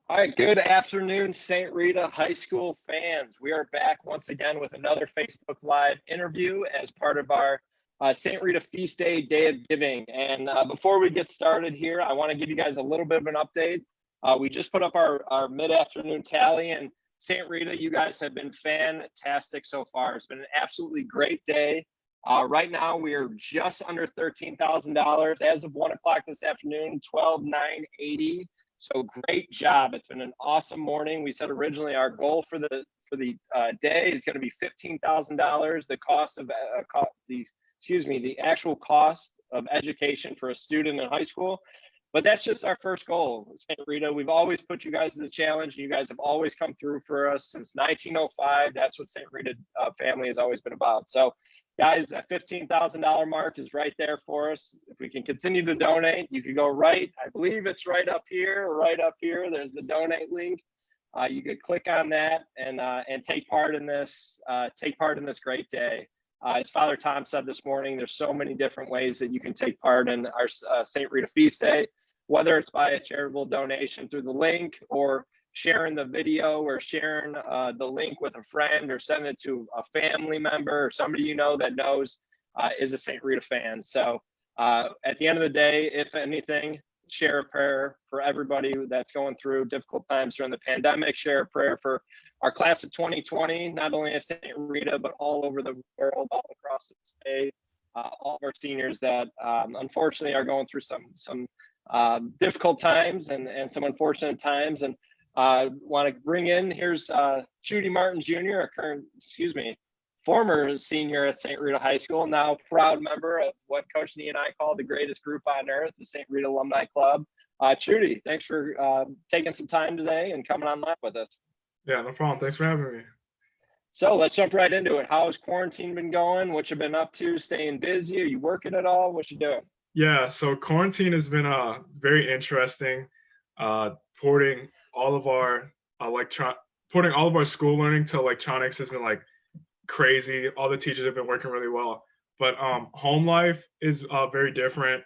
All right, good afternoon, St. Rita High School fans. We are back once again with another Facebook Live interview as part of our St. Rita Feast Day, Day of Giving. And before we get started here, I want to give you guys a little bit of an update. We just put up our mid-afternoon tally, and St. Rita, you guys have been fantastic so far. It's been an absolutely great day. Right now, we are just under $13,000 as of 1 o'clock this afternoon, 12,980. So great job. It's been an awesome morning. We said originally our goal for the day is going to be $15,000. The cost of the actual cost of education for a student in high school. But that's just our first goal, St. Rita. We've always put you guys to the challenge, and you guys have always come through for us since 1905. That's what St. Rita family has always been about. So guys, that $15,000 mark is right there for us. If we can continue to donate, you can go right. I believe it's right up here, right up here. There's the donate link. You could click on that and take part in this. Take part in this great day. As Father Tom said this morning, there's so many different ways that you can take part in our St. Rita Feast Day, whether it's by a charitable donation through the link or sharing the video or sharing the link with a friend or sending it to a family member or somebody you know that knows is a St. Rita fan. So at the end of the day, if anything, share a prayer for everybody that's going through difficult times during the pandemic. Share a prayer for our class of 2020, not only at St. Rita, but all over the world, all across the state, all of our seniors that unfortunately are going through some difficult times and some unfortunate times. And want to bring in, here's Chudi Martin Jr., former senior at St. Rita High School, now proud member of what Coach Nee and I call the greatest group on earth, the St. Rita Alumni Club. Chudi, thanks for taking some time today and coming on live with us. Yeah, no problem. Thanks for having me. So let's jump right into it. How has quarantine been going? What you been up to? Staying busy? Are you working at all? What you doing? Yeah, so quarantine has been very interesting. Porting all of our porting all of our school learning to electronics has been like crazy. All the teachers have been working really well, but home life is very different.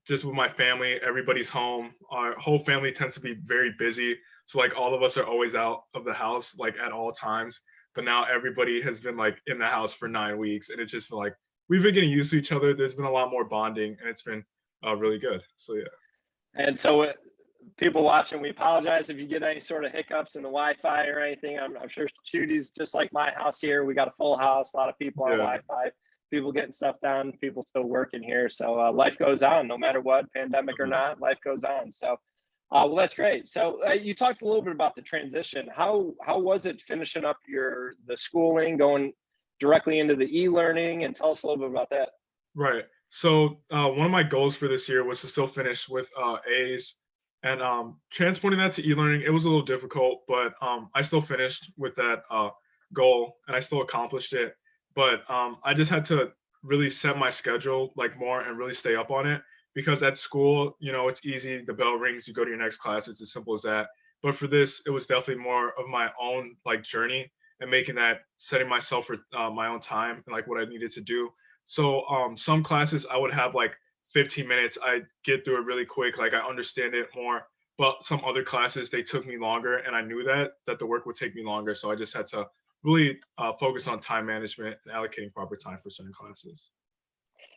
Just with my family, everybody's home. Our whole family tends to be very busy, so like all of us are always out of the house like at all times. But now everybody has been like in the house for 9 weeks, and it's just been like we've been getting used to each other. There's been a lot more bonding, and it's been really good. So yeah. And so people watching, we apologize if you get any sort of hiccups in the Wi-Fi or anything. I'm sure Chudi's just like my house here. We got a full house, a lot of people on Wi-Fi, people getting stuff done, people still working here. So life goes on, no matter what, pandemic or not, life goes on. So, well, that's great. So you talked a little bit about the transition. How was it finishing up the schooling, going directly into the e-learning, and tell us a little bit about that. Right. So one of my goals for this year was to still finish with A's. And transporting that to e-learning, it was a little difficult, but I still finished with that goal and I still accomplished it. But I just had to really set my schedule like more and really stay up on it, because at school, you know, it's easy. The bell rings, you go to your next class. It's as simple as that. But for this, it was definitely more of my own like journey and setting myself for my own time and like what I needed to do. So some classes I would have like 15 minutes, I get through it really quick, like I understand it more. But some other classes, they took me longer, and I knew that the work would take me longer. So I just had to really focus on time management and allocating proper time for certain classes.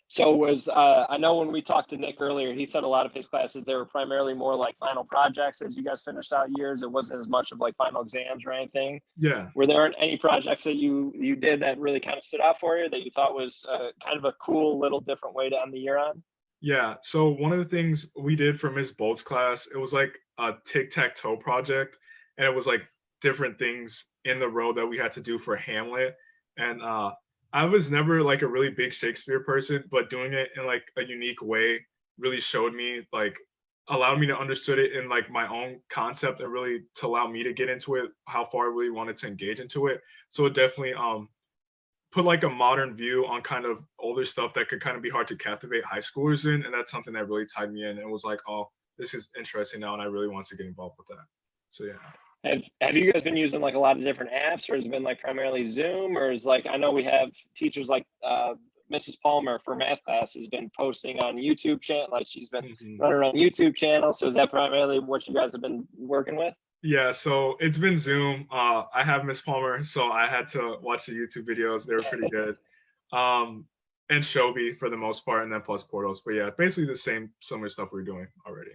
So I know when we talked to Nick earlier, he said a lot of his classes, they were primarily more like final projects as you guys finished out years. It wasn't as much of like final exams or anything. Yeah. Were there any projects that you did that really kind of stood out for you that you thought was kind of a cool little different way to end the year on? Yeah. So one of the things we did for Ms. Bolt's class, it was like a tic-tac-toe project, and it was like different things in the row that we had to do for Hamlet. And I was never like a really big Shakespeare person, but doing it in like a unique way really showed me, like allowed me to understood it in like my own concept and really to allow me to get into it, how far I really wanted to engage into it. So it definitely put like a modern view on kind of older stuff that could kind of be hard to captivate high schoolers in. And that's something that really tied me in and was like, oh, this is interesting now. And I really want to get involved with that. So yeah. Have you guys been using like a lot of different apps, or has it been like primarily Zoom, or is like, I know we have teachers like Mrs. Palmer for math class has been posting on YouTube channel, like she's been Mhm. running on YouTube channel. So is that primarily what you guys have been working with? Yeah, so it's been Zoom. I have Miss Palmer, so I had to watch the YouTube videos. They were pretty good. Um, and Shobi for the most part, and then plus Portals. But yeah, basically the same similar stuff we are doing already.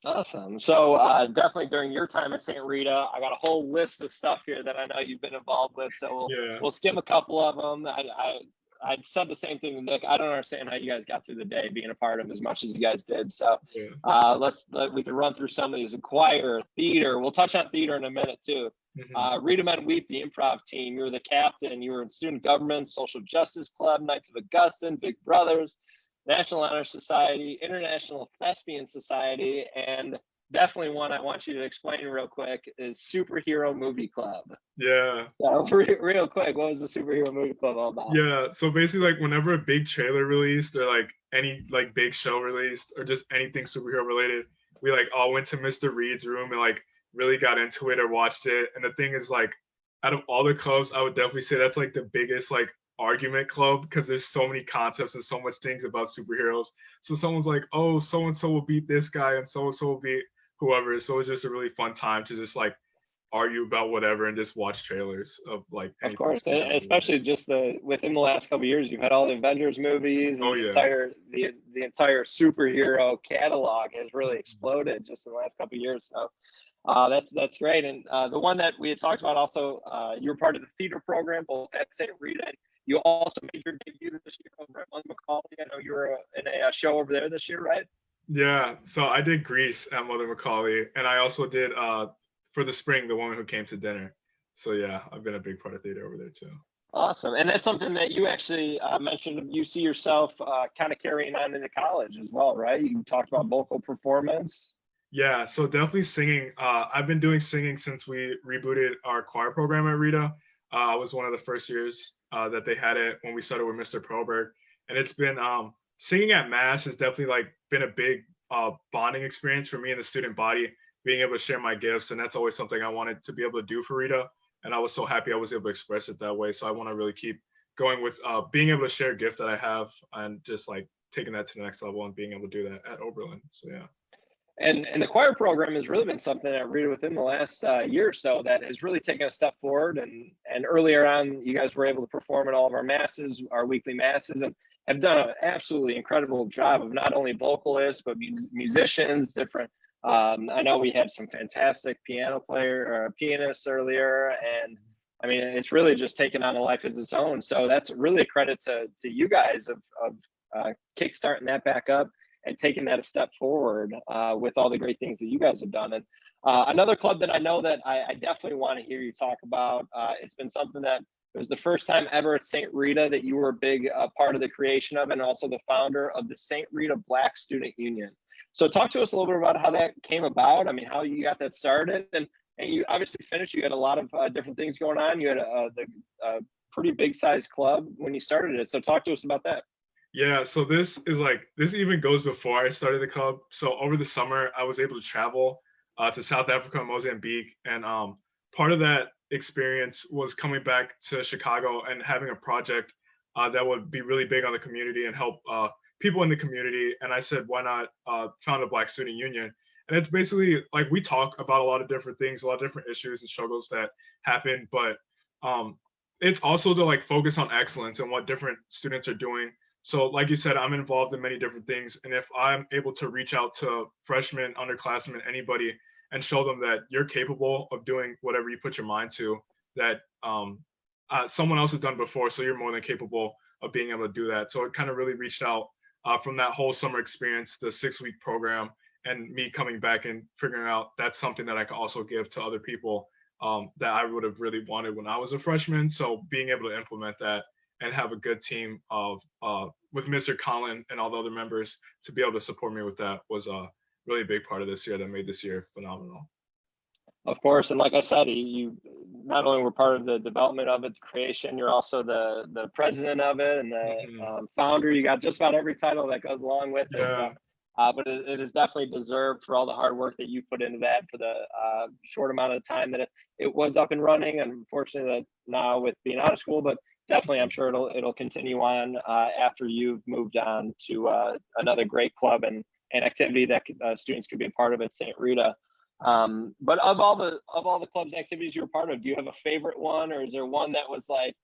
Awesome. So definitely during your time at St. Rita, I got a whole list of stuff here that I know you've been involved with. So Yeah. we'll skim a couple of them. I said the same thing to Nick. I don't understand how you guys got through the day being a part of as much as you guys did. So Yeah. we can run through some of these. Choir, theater. We'll touch on theater in a minute too. Rita Men Weep, the improv team. You were the captain. You were in student government, social justice club, Knights of Augustine, Big Brothers, National Honor Society, International Thespian Society, and definitely one I want you to explain real quick is Superhero Movie Club. Yeah. So real quick, what was the Superhero Movie Club all about? Yeah. So basically, like whenever a big trailer released or like any like big show released or just anything superhero related, we like all went to Mr. Reed's room and like really got into it or watched it. And the thing is like out of all the clubs, I would definitely say that's like the biggest like argument club because there's so many concepts and so much things about superheroes. So someone's like, oh, so and so will beat this guy and so will beat whoever. So it's just a really fun time to just like argue about whatever and just watch trailers of like Of anything course, superhero especially just within the last couple of years, you've had all the Avengers movies, and Oh yeah. the entire superhero catalog has really exploded just in the last couple of years. So that's great. And the one that we had talked about also, you were part of the theater program both at St. Rita. You also made your debut this year over at Mother Macaulay. I know you were in a show over there this year, right? Yeah. So I did Grease at Mother Macaulay, and I also did for the spring, The Woman Who Came to Dinner. So yeah, I've been a big part of theater over there too. Awesome. And that's something that you actually mentioned you see yourself kind of carrying on into college as well, right? You talked about vocal performance. Yeah, so definitely singing. I've been doing singing since we rebooted our choir program at Rita. I was one of the first years that they had it when we started with Mr. Proberg, and it's been singing at mass has definitely like been a big bonding experience for me and the student body, being able to share my gifts, and that's always something I wanted to be able to do for Rita, and I was so happy I was able to express it that way. So I want to really keep going with being able to share a gift that I have and just like taking that to the next level and being able to do that at Oberlin. So yeah. And the choir program has really been something that Rita within the last year or so that has really taken a step forward. And earlier on, you guys were able to perform at all of our masses, our weekly masses, and have done an absolutely incredible job of not only vocalists but musicians, different. I know we had some fantastic pianists earlier, and I mean it's really just taken on a life of its own. So that's really a credit to you guys of kickstarting that back up and taking that a step forward with all the great things that you guys have done. And another club that I know that I definitely want to hear you talk about, it's been something that it was the first time ever at St. Rita that you were a big part of the creation of, and also the founder of the St. Rita Black Student Union. So talk to us a little bit about how that came about. I mean, how you got that started, and you obviously finished. You had a lot of different things going on. You had a pretty big sized club when you started it. So talk to us about that. Yeah, so this even goes before I started the club. So over the summer, I was able to travel to South Africa and Mozambique, and part of that experience was coming back to Chicago and having a project that would be really big on the community and help people in the community. And I said, why not found a Black Student Union? And it's basically like we talk about a lot of different things, a lot of different issues and struggles that happen, but it's also to like focus on excellence and what different students are doing. So like you said, I'm involved in many different things. And if I'm able to reach out to freshmen, underclassmen, anybody, and show them that you're capable of doing whatever you put your mind to, that someone else has done before, so you're more than capable of being able to do that. So it kind of really reached out from that whole summer experience, the 6-week program, and me coming back and figuring out that's something that I can also give to other people that I would have really wanted when I was a freshman. So being able to implement that and have a good team of with Mr. Collin and all the other members to be able to support me with that was a really big part of this year that made this year phenomenal. Of course, and like I said, you not only were part of the development of it, the creation, you're also the president of it and the founder. You got just about every title that goes along with it. Yeah. So, but it is definitely deserved for all the hard work that you put into that for the short amount of time that it was up and running. And unfortunately, that now with being out of school, but definitely, I'm sure it'll continue on after you've moved on to another great club and activity that students could be a part of at St. Rita. But of all the clubs and activities you were part of, do you have a favorite one, or is there one that was like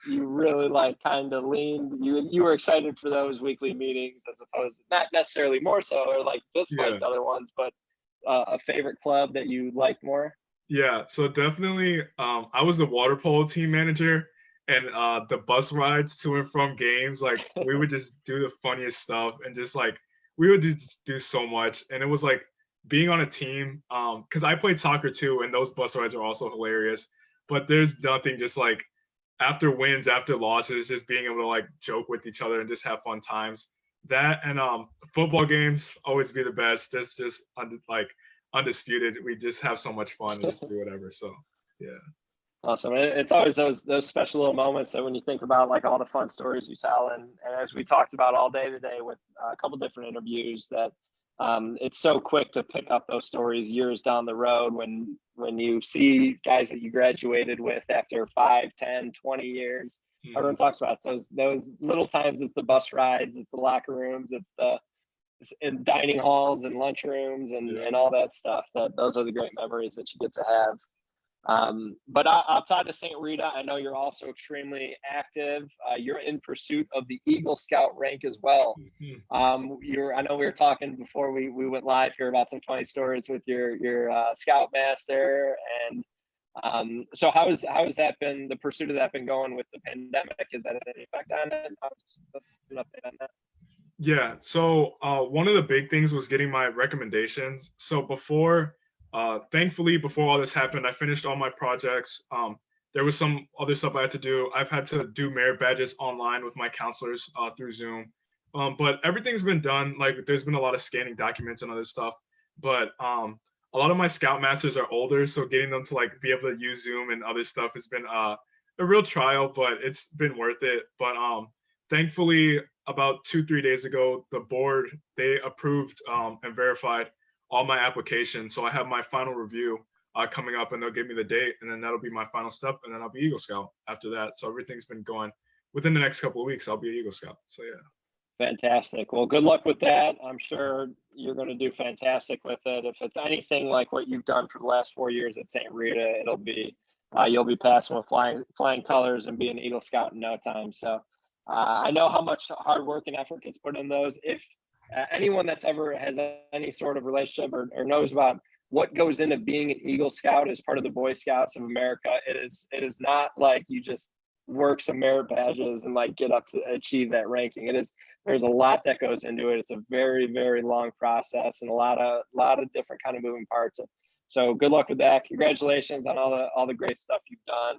you really like kind of leaned you were excited for those weekly meetings as opposed to not necessarily more so or like Yeah. disliked other ones, but a favorite club that you liked more? Yeah, so definitely, I was the water polo team manager, and the bus rides to and from games, like we would just do the funniest stuff, and just like we would just do so much, and it was like being on a team, because I played soccer too, and those bus rides are also hilarious. But there's nothing just like after wins, after losses, just being able to like joke with each other and just have fun times. That and football games always be the best. That's just like undisputed. We just have so much fun and just do whatever. So yeah. Awesome. It's always those special little moments that when you think about like all the fun stories you tell, and as we talked about all day today with a couple different interviews, that it's so quick to pick up those stories years down the road when you see guys that you graduated with after 5, 10, 20 years. Everyone talks about those little times. It's the bus rides, it's the locker rooms, it's in dining halls and lunch rooms and all that stuff. That those are the great memories that you get to have. But outside of St. Rita, I know you're also extremely active. You're in pursuit of the Eagle Scout rank as well. I know we were talking before we went live here about some funny stories with your Scoutmaster, and so how's that been? The pursuit of that been going with the pandemic? Has that had any effect on it? Let's an update on that. Yeah. So one of the big things was getting my recommendations. So thankfully, before all this happened, I finished all my projects. There was some other stuff I had to do. I've had to do merit badges online with my counselors through Zoom. But everything's been done. Like there's been a lot of scanning documents and other stuff. But a lot of my Scoutmasters are older, so getting them to like be able to use Zoom and other stuff has been a real trial, but it's been worth it. But thankfully, about 2-3 days ago, the board they approved and verified all my applications. So I have my final review coming up, and they'll give me the date, and then that'll be my final step, and then I'll be Eagle Scout after that. So everything's been going. Within the next couple of weeks, I'll be an Eagle Scout. So yeah. Fantastic. Well, good luck with that. I'm sure you're going to do fantastic with it. If it's anything like what you've done for the last 4 years at St. Rita, it'll be you'll be passing with flying colors and be an Eagle Scout in no time. So I know how much hard work and effort gets put in those. If anyone that's ever has any sort of relationship or knows about what goes into being an Eagle Scout as part of the Boy Scouts of America, it is not like you just work some merit badges and like get up to achieve that ranking. There's a lot that goes into it. It's a very, very long process and a lot of different kind of moving parts. So good luck with that. Congratulations on all the great stuff you've done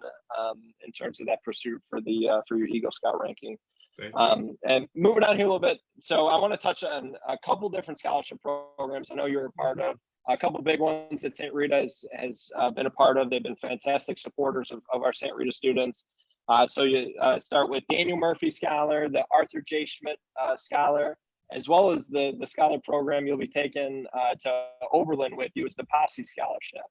in terms of that pursuit for your Eagle Scout ranking. And moving on here a little bit. So I want to touch on a couple different scholarship programs. I know you're a part of a couple big ones that St. Rita has been a part of. They've been fantastic supporters of our St. Rita students. So you start with Daniel Murphy Scholar, the Arthur J. Schmidt Scholar, as well as the scholar program you'll be taking to Oberlin with you is the Posse Scholarship.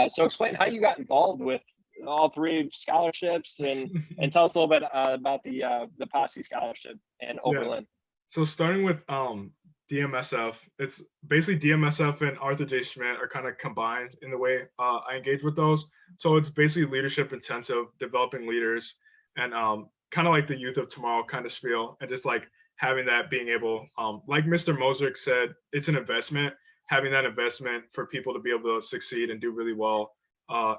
So explain how you got involved with all three scholarships and tell us a little bit about the Posse Scholarship and Oberlin. Yeah. So starting with DMSF, it's basically DMSF and Arthur J. Schmidt are kind of combined in the way I engage with those. So it's basically leadership intensive, developing leaders, and kind of like the youth of tomorrow kind of spiel, and just like having that being able, like Mr. Moserick said, it's an investment, having that investment for people to be able to succeed and do really well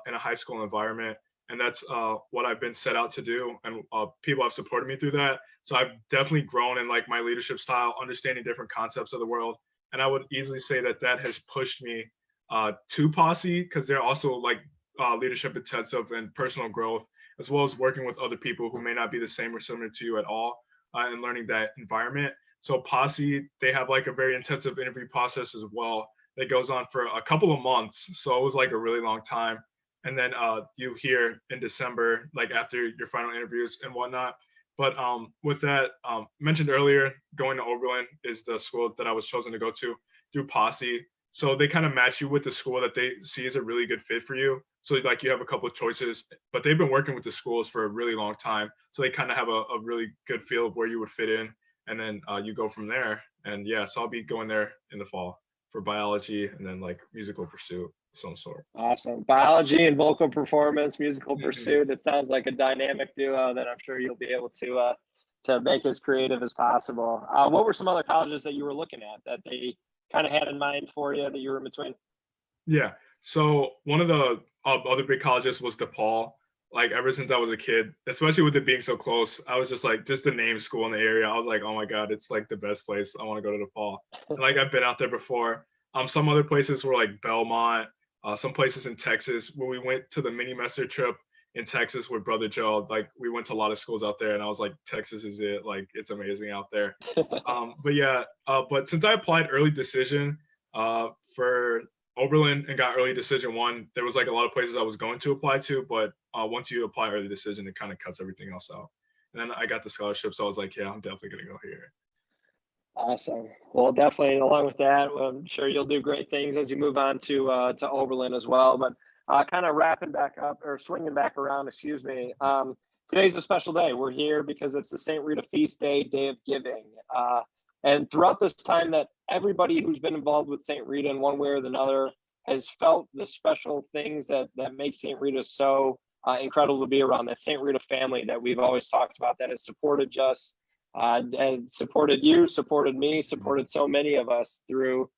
in a high school environment. And that's what I've been set out to do, and people have supported me through that. So I've definitely grown in like my leadership style, understanding different concepts of the world. And I would easily say that has pushed me to Posse, because they're also like leadership intensive and personal growth, as well as working with other people who may not be the same or similar to you at all, and learning that environment. So Posse, they have like a very intensive interview process as well that goes on for a couple of months. So it was like a really long time. And then you hear in December, like after your final interviews and whatnot. But with that, mentioned earlier, going to Oberlin is the school that I was chosen to go to through Posse. So they kind of match you with the school that they see as a really good fit for you. So like you have a couple of choices, but they've been working with the schools for a really long time. So they kind of have a really good feel of where you would fit in. And then you go from there. And yeah, so I'll be going there in the fall for biology and then like musical pursuit of some sort. Awesome. Biology and vocal performance, musical Mhm. pursuit. It sounds like a dynamic duo that I'm sure you'll be able to make as creative as possible. What were some other colleges that you were looking at that they kind of had in mind for you that you were in between? Yeah. So one of the other big colleges was DePaul. Like ever since I was a kid, especially with it being so close, I was just like, just the name school in the area. I was like, oh my God, it's like the best place. I want to go to DePaul. And like I've been out there before. Some other places were like Belmont, some places in Texas where we went to the mini semester trip in Texas with Brother Joe. Like we went to a lot of schools out there and I was like, Texas is it. Like it's amazing out there. But yeah, but since I applied early decision for Oberlin and got early decision one, there was like a lot of places I was going to apply to, but once you apply early decision, it kind of cuts everything else out. And then I got the scholarship, so I was like, yeah, I'm definitely gonna go here. Awesome. Well, definitely along with that, I'm sure you'll do great things as you move on to Oberlin as well. But kind of wrapping back up or swinging back around, excuse me. Today's a special day. We're here because it's the St. Rita Feast Day, Day of Giving. And throughout this time that everybody who's been involved with St. Rita in one way or another has felt the special things that make St. Rita so incredible to be around, that St. Rita family that we've always talked about that has supported us and supported you, supported me, supported so many of us through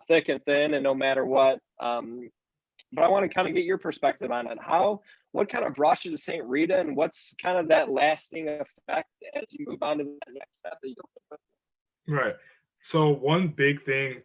thick and thin and no matter what. But I want to kind of get your perspective on it. What kind of brought you to St. Rita and what's kind of that lasting effect as you move on to the next step that you'll Right. So one big thing,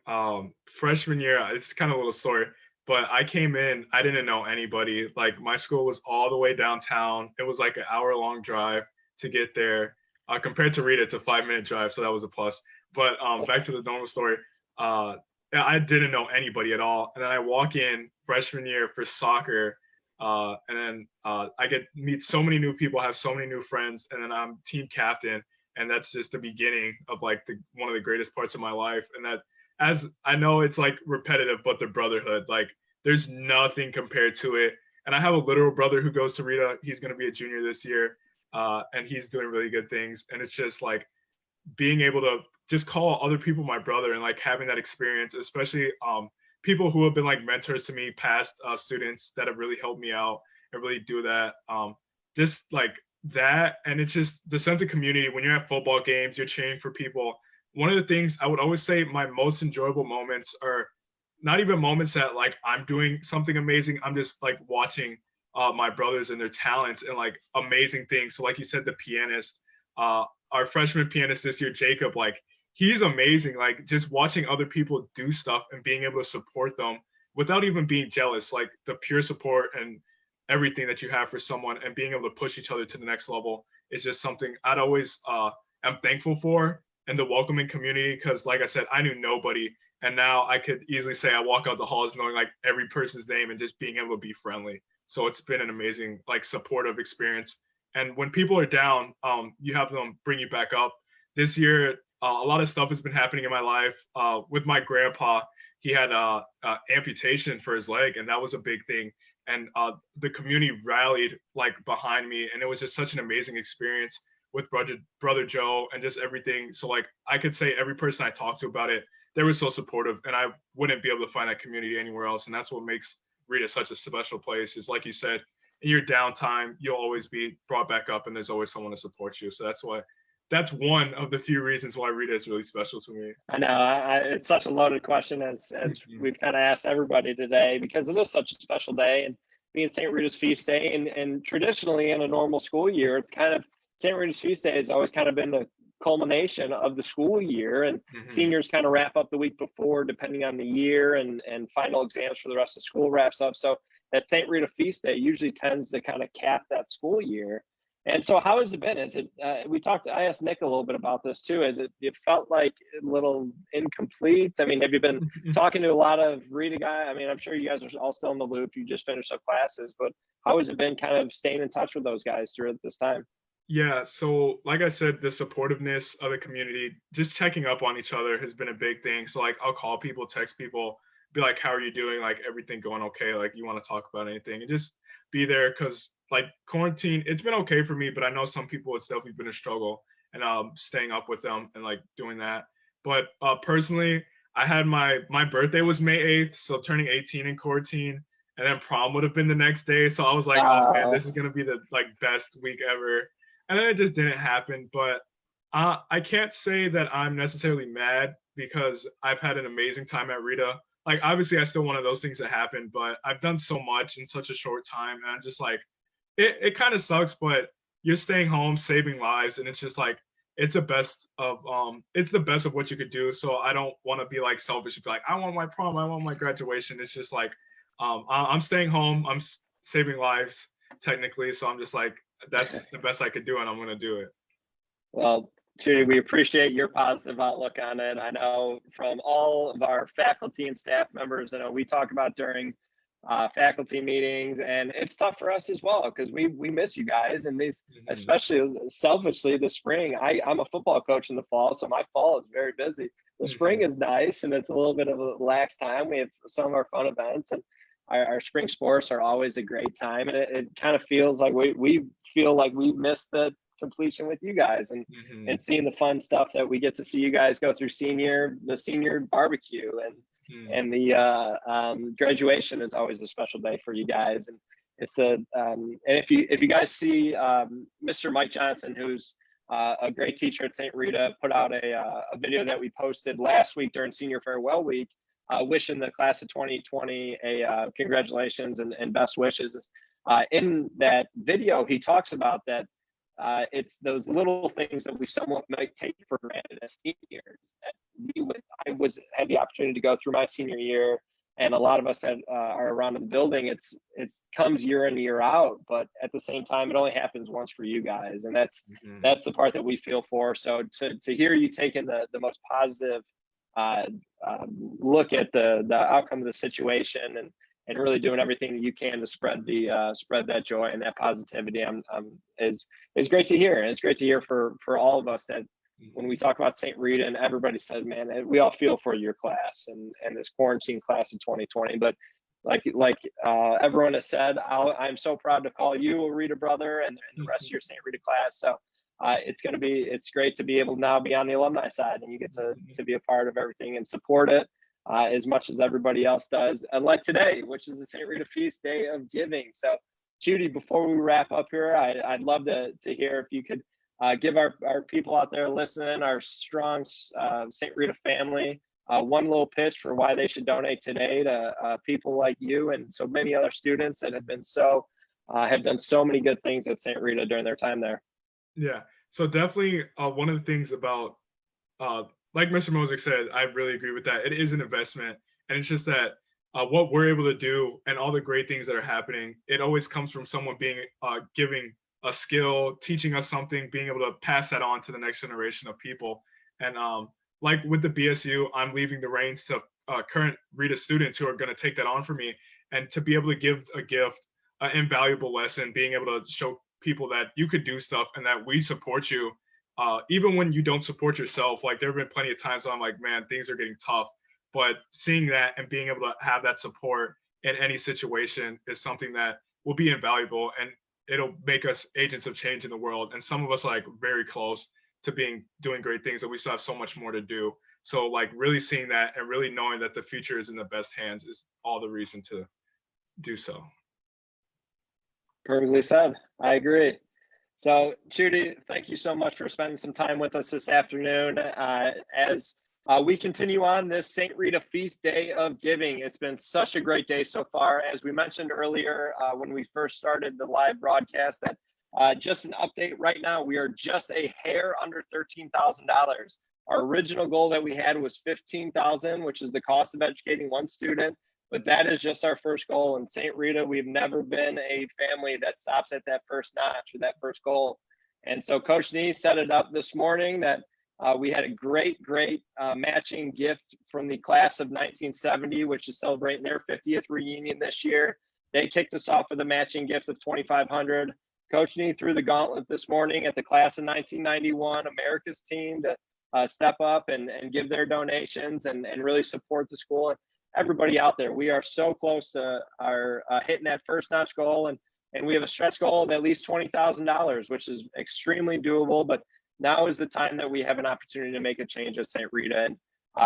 freshman year, it's kind of a little story, but I came in, I didn't know anybody. Like my school was all the way downtown. It was like an hour-long drive to get there. Compared to Rita, it's a 5-minute drive, so that was a plus. But back to the normal story. Uh, I didn't know anybody at all, and then I walk in freshman year for soccer, and then I get meet so many new people, have so many new friends, and then I'm team captain, and that's just the beginning of like one of the greatest parts of my life. And that, as I know it's like repetitive, but the brotherhood, like there's nothing compared to it. And I have a literal brother who goes to Rita. He's going to be a junior this year, and he's doing really good things. And it's just like being able to just call other people my brother and like having that experience, especially people who have been like mentors to me, past students that have really helped me out and really do that. Just like that, and it's just the sense of community when you're at football games, you're cheering for people. One of the things I would always say my most enjoyable moments are not even moments that like I'm doing something amazing. I'm just like watching my brothers and their talents and like amazing things. So like you said, the pianist, our freshman pianist this year, Jacob, like he's amazing. Like just watching other people do stuff and being able to support them without even being jealous, like the pure support and everything that you have for someone and being able to push each other to the next level is just something I'd always am thankful for, and the welcoming community. Because like I said, I knew nobody, and now I could easily say I walk out the halls knowing like every person's name and just being able to be friendly. So it's been an amazing like supportive experience. And when people are down, you have them bring you back up. This year, a lot of stuff has been happening in my life. With my grandpa, he had amputation for his leg, and that was a big thing. And the community rallied like behind me, and it was just such an amazing experience with brother Joe and just everything. So like I could say every person I talked to about it, they were so supportive, and I wouldn't be able to find that community anywhere else. And that's what makes Rita such a special place. Is like you said, in your downtime, you'll always be brought back up, and there's always someone to support you. So that's one of the few reasons why Rita is really special to me. I know it's such a loaded question as we've kind of asked everybody today because it is such a special day and being St. Rita's Feast Day and traditionally in a normal school year, it's kind of St. Rita's Feast Day has always kind of been the culmination of the school year and seniors kind of wrap up the week before depending on the year and final exams for the rest of school wraps up. So that St. Rita Feast Day usually tends to kind of cap that school year. And so, how has it been? Is it? I asked Nick a little bit about this too. It felt like a little incomplete? I mean, have you been talking to a lot of Rita guys? I mean, I'm sure you guys are all still in the loop. You just finished up classes, but how has it been kind of staying in touch with those guys throughout this time? Yeah, so like I said, the supportiveness of the community, just checking up on each other has been a big thing. So like I'll call people, text people, be like, how are you doing? Like, everything going okay? Like, you want to talk about anything, and just be there. Cause like quarantine, it's been okay for me, but I know some people it's definitely been a struggle, and staying up with them and like doing that. But personally, I had my birthday was May 8th, so turning 18 in quarantine, and then prom would have been the next day. So I was like, oh man, Uh, this is gonna be the like best week ever. And then it just didn't happen. But I can't say that I'm necessarily mad because I've had an amazing time at Rita. Like obviously I still wanted those things to happen, but I've done so much in such a short time, and I'm just like, it kind of sucks, but you're staying home, saving lives, and it's just like it's the best of what you could do. So I don't want to be like selfish and be like, I want my prom, I want my graduation. It's just like I'm staying home, saving lives technically. So I'm just like, that's the best I could do, and I'm gonna do it. well, Chudi, we appreciate your positive outlook on it. I know from all of our faculty and staff members, we talk about during faculty meetings, and it's tough for us as well because we miss you guys. And these, Mhm. especially selfishly, the spring. I'm a football coach in the fall, so my fall is very busy. The spring Mhm. is nice, and it's a little bit of a lax time. We have some of our fun events, and our spring sports are always a great time. And it kind of feels like we feel like we missed the completion with you guys, and Mhm. seeing the fun stuff that we get to see you guys go through the senior barbecue, Mhm. and the graduation is always a special day for you guys. And it's and if you guys see Mr. Mike Johnson, who's a great teacher at St. Rita, put out a video that we posted last week during Senior Farewell Week, wishing the class of 2020 a congratulations and best wishes. In that video, he talks about that it's those little things that we somewhat might take for granted as seniors. That had the opportunity to go through my senior year, and a lot of us are around in the building. It comes year in year out, but at the same time, it only happens once for you guys, and Mhm. that's the part that we feel for. So to hear you taking the most positive uh, look at the outcome of the situation, and really doing everything that you can to spread that joy and that positivity, is great to hear. And it's great to hear for all of us that when we Mhm. talk about St. Rita, and everybody said, man, we all feel for your class and this quarantine class of 2020. But like everyone has said, I'm so proud to call you a Rita brother, and the rest of your St. Rita class. So it's great to be able to now be on the alumni side, and you get Mhm. to be a part of everything and support it as much as everybody else does. And like today, which is the St. Rita Feast Day of Giving. So, Chudi, before we wrap up here, I'd love to hear if you could give our people out there listening, our strong St. Rita family, one little pitch for why they should donate today to people like you and so many other students that have done so many good things at St. Rita during their time there. Yeah. So definitely one of the things about uh, like Mr. Mosick said, I really agree with that. It is an investment, and it's just that what we're able to do and all the great things that are happening, it always comes from someone being giving a skill, teaching us something, being able to pass that on to the next generation of people. And like with the BSU, I'm leaving the reins to current Rita students who are going to take that on for me, and to be able to give a gift, an invaluable lesson, being able to show people that you could do stuff and that we support you even when you don't support yourself. Like there have been plenty of times when I'm like, man, things are getting tough. But seeing that and being able to have that support in any situation is something that will be invaluable, and it'll make us agents of change in the world. And some of us are like very close to being doing great things, that we still have so much more to do. So like really seeing that and really knowing that the future is in the best hands is all the reason to do so. Perfectly said. I agree. So, Chudi, thank you so much for spending some time with us this afternoon. As we continue on this St. Rita Feast Day of Giving, it's been such a great day so far. As we mentioned earlier when we first started the live broadcast, that just an update right now, we are just a hair under $13,000. Our original goal that we had was $15,000, which is the cost of educating one student. But that is just our first goal. In St. Rita, we've never been a family that stops at that first notch or that first goal. And so Coach Nee set it up this morning that we had a great matching gift from the class of 1970, which is celebrating their 50th reunion this year. They kicked us off with a matching gift of 2,500. Coach Nee threw the gauntlet this morning at the class of 1991, America's team, to step up and give their donations and really support the school. everybody out there. We are so close to our hitting that first notch goal, and we have a stretch goal of at least $20,000, which is extremely doable. But now is the time that we have an opportunity to make a change at St. Rita. And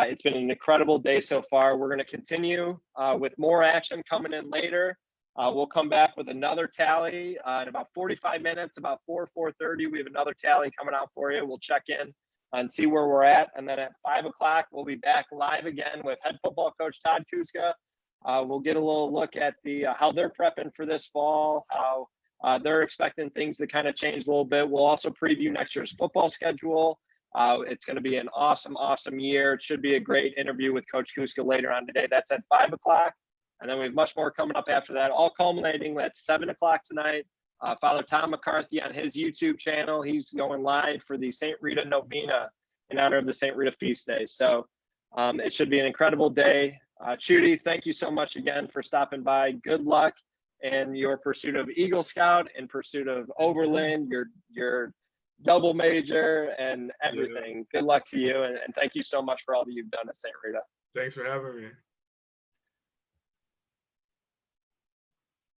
it's been an incredible day so far. We're going to continue with more action coming in later. We'll come back with another tally in about 45 minutes, about 4:30. We have another tally coming out for you. We'll check in and see where we're at. And then at 5 o'clock, we'll be back live again with head football coach Todd Kuska. We'll get a little look at the how they're prepping for this fall, how they're expecting things to kind of change a little bit. We'll also preview next year's football schedule. It's going to be an awesome, awesome year. It should be a great interview with Coach Kuska later on today. That's at 5 o'clock. And then we have much more coming up after that, all culminating at 7 o'clock tonight. Father Tom McCarthy on his YouTube channel. He's going live for the St. Rita Novena in honor of the St. Rita Feast Day. So it should be an incredible day. Chudi, thank you so much again for stopping by. Good luck in your pursuit of Eagle Scout, in pursuit of Overland, your double major and everything. Yeah. Good luck to you. And thank you so much for all that you've done at St. Rita. Thanks for having me.